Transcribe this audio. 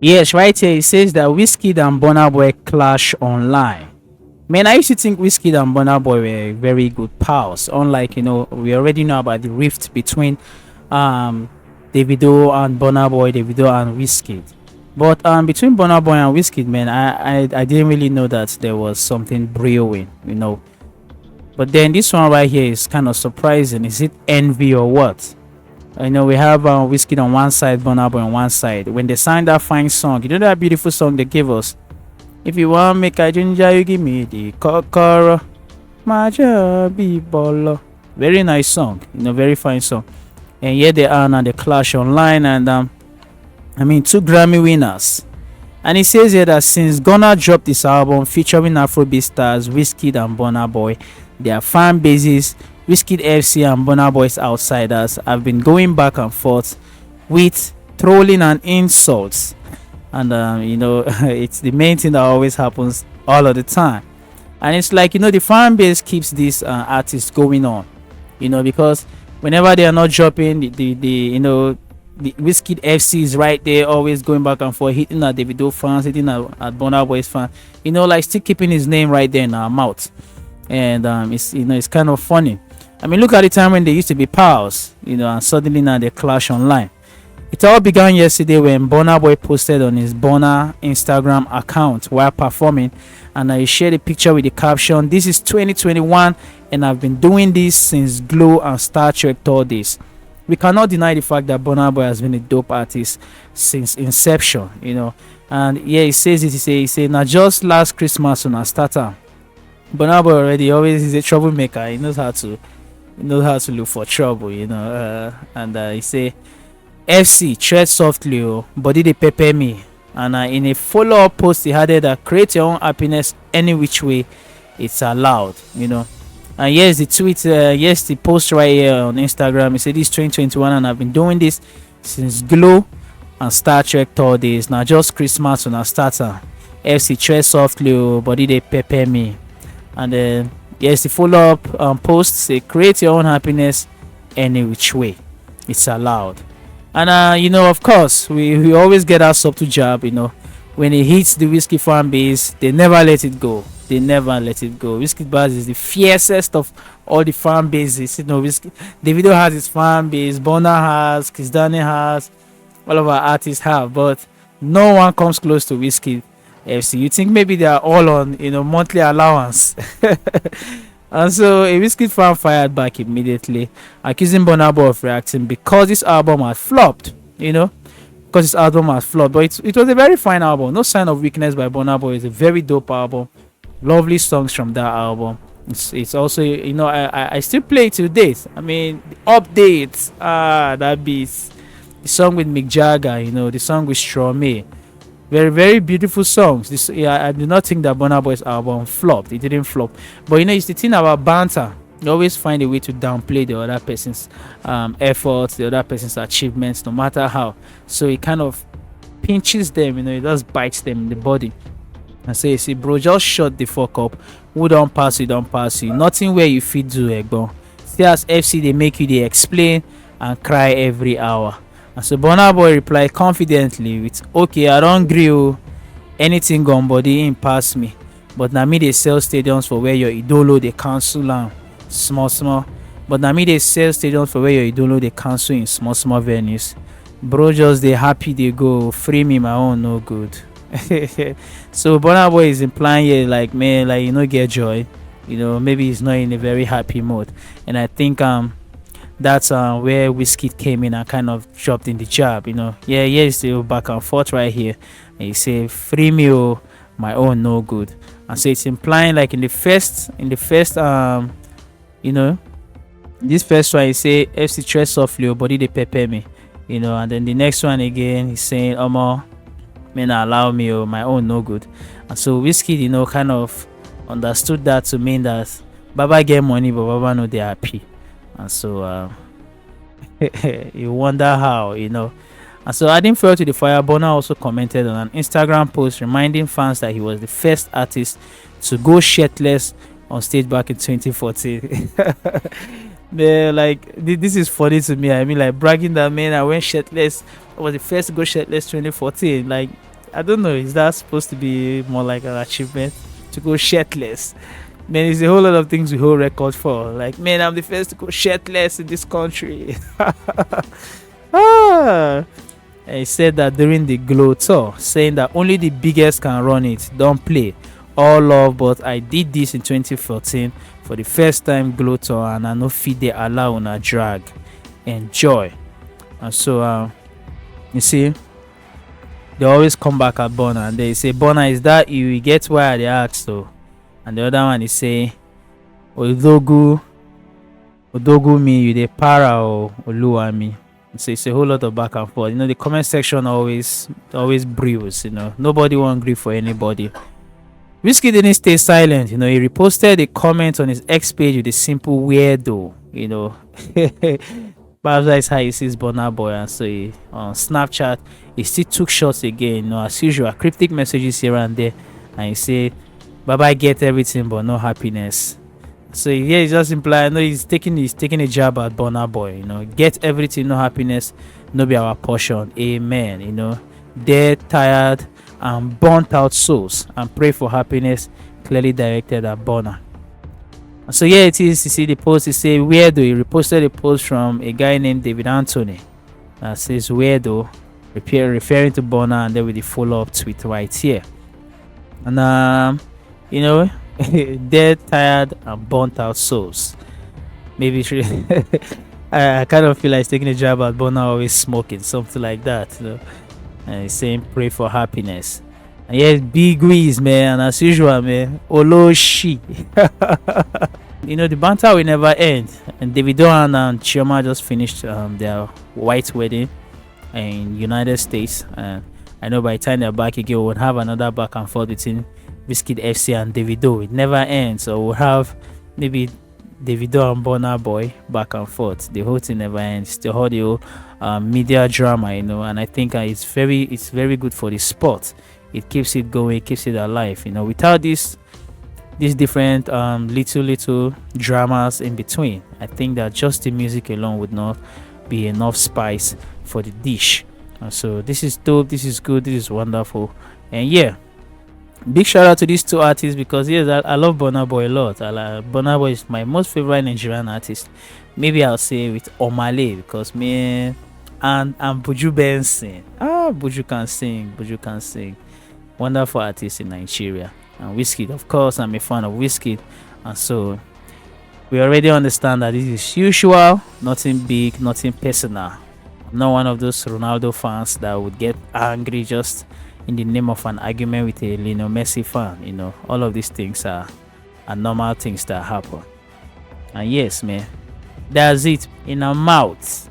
Yes, right here it says that WIZKID and Burna Boy clash online. Man, I used to think WIZKID and Burna Boy were very good pals. Unlike, we already know about the rift between um Davido and Burna Boy, Davido and WIZKID. But between Burna Boy and WIZKID, man, I didn't really know that there was something brewing. But then this one right here is kind of surprising. Is it envy or what? We have WIZKID on one side, Burna Boy on one side. When they signed that fine song, that beautiful song they gave us. If you want make a ginger, you give me the kokoro. Maja be bolo. Very nice song, very fine song. And here they are now, the clash online, and two Grammy winners. And it says here that since Ghana dropped this album featuring Afrobeat stars WIZKID and Burna Boy, their fan bases, WIZKID FC and Burna Boy's Outsiders, have been going back and forth with trolling and insults. And it's the main thing that always happens all of the time. And it's like, the fan base keeps these artists going on, because whenever they are not dropping, the WIZKID FC is right there, always going back and forth, hitting at Davido fans, hitting at Burna Boy's fans, like still keeping his name right there in our mouth. And it's kind of funny. I mean, look at the time when they used to be pals, and suddenly now they clash online. It all began yesterday when Burna Boy posted on his BURNA Instagram account while performing, and he shared a picture with the caption, "This is 2021 and I've been doing this since Glow and Star Trek tour days." We cannot deny the fact that Burna Boy has been a dope artist since inception, And yeah, he says it. He say now just last Christmas when I started, Burna Boy already always is a troublemaker. He knows how to look for trouble, and he say, "FC tread softly, oh, body they pepper me." And in a follow-up post, he added that create your own happiness any which way it's allowed. And here's the tweet, here's the post right here on Instagram. He said, "This 2021 and I've been doing this since Glow and Star Trek tour days. Now just Christmas when I started. FC tread softly, oh, body they pepper me." And then here's the follow-up post, say, "Create your own happiness any which way it's allowed." And of course, we always get our subtle jab. When it hits the WIZKID fan base, they never let it go. WIZKID Baz is the fiercest of all the fan bases. Davido has his fan base, Burna has, Kiss Daniel has, all of our artists have, but no one comes close to WIZKID FC. You think maybe they are all on monthly allowance. And so a WIZKID fan fired back immediately, accusing Burna Boy of reacting because this album had flopped, But it was a very fine album. No sign of weakness by Burna Boy. It's a very dope album. Lovely songs from that album. It's also, I still play it to date. I mean, the updates, that beats. The song with Mick Jagger, the song with Stromae. Very, very beautiful songs. I do not think that Burna Boy's album flopped. It didn't flop. But it's the thing about banter. You always find a way to downplay the other person's efforts, the other person's achievements, no matter how. So it kind of pinches them, it just bites them in the body. And say, see, bro, just shut the fuck up. Who don't pass you, don't pass you. Nothing where you fit do, bro. See, as FC, they make you, they explain and cry every hour. And so Burna Boy replied confidently with, "Okay, I don't grill anything gone body in pass me. But now me they sell stadiums for where your idolo they cancel am small. But now me they sell stadiums for where your idolo they cancel in small venues. Bro, just they happy they go. Free me my own no good." So Burna Boy is implying here like, man, like get joy. Maybe he's not in a very happy mood. And I think that's where WIZKID came in and kind of dropped in the jab. It's still back and forth right here. And he say, "Free me, oh, my own no good." And so it's implying like in the first this first one he say, "FC tread softly, oh, body they pepper me." And then the next one again he's saying, "Omo, man, allow me, oh, my own no good." And so WIZKID kind of understood that to mean that Baba get money but Baba no they happy. And so you wonder how, And so adding fuel to the fire, Burna also commented on an Instagram post reminding fans that he was the first artist to go shirtless on stage back in 2014. Man, like this is funny to me. I mean, like bragging that, man, I went shirtless. I was the first to go shirtless 2014. Like, I don't know. Is that supposed to be more like an achievement to go shirtless? Man, it's a whole lot of things we hold record for. Like, man, I'm the first to go shirtless in this country. Ah. And he said that during the Glow tour, saying that only the biggest can run it. Don't play. All love, but I did this in 2014 for the first time Glow tour, and I no fit they allow on a drag. Enjoy. And so, you see, they always come back at Burna and they say, Burna, is that you? Get why they ask so. And the other one is say, Odogu me, you the para or Oluwa me. So it's a whole lot of back and forth. The comment section always brews. Nobody won't grieve for anybody. WIZKID didn't stay silent. He reposted a comment on his X page with a simple weirdo. Perhaps that's how he sees Burna Boy. And so on Snapchat, he still took shots again. As usual, cryptic messages here and there. And he said, "Bye bye, get everything, but no happiness." So yeah, he's just implying, he's taking a jab at Burna Boy. Get everything, no happiness, no be our portion. Amen. Dead, tired, and burnt out souls, and pray for happiness. Clearly directed at Burna. So yeah, it is. You see the post. He say weirdo. He reposted a post from a guy named David Anthony that says weirdo, referring to Burna, and then with the follow-up tweet right here. And dead, tired, and burnt out souls. Maybe I kind of feel like taking a jab at Burna always smoking, something like that. And he's saying pray for happiness. And yes, big Wiz, man, and as usual, man, Oloshi. The banter will never end. And Davido and Chioma just finished their white wedding in United States. And I know by the time they're back again, we'll have another back and forth between WIZKID FC and Davido. It never ends. So we'll have maybe Davido and Burna Boy back and forth. The whole thing never ends. The whole media drama, and I think it's very good for the sport. It keeps it going, it keeps it alive. Without these different little dramas in between, I think that just the music alone would not be enough spice for the dish. So this is dope, this is good, this is wonderful. And yeah, big shout out to these two artists, because yes, I love Burna Boy a lot. Burna Boy is my most favorite Nigerian artist. Maybe I'll say with Omale, because me and Buju Benson. Buju can sing. Wonderful artist in Nigeria. And WIZKID, of course, I'm a fan of WIZKID. And so we already understand that this is usual, nothing big, nothing personal. I'm not one of those Ronaldo fans that would get angry just in the name of an argument with a Lionel Messi fan. All of these things are normal things that happen. And yes, man, that's it. In our mouth.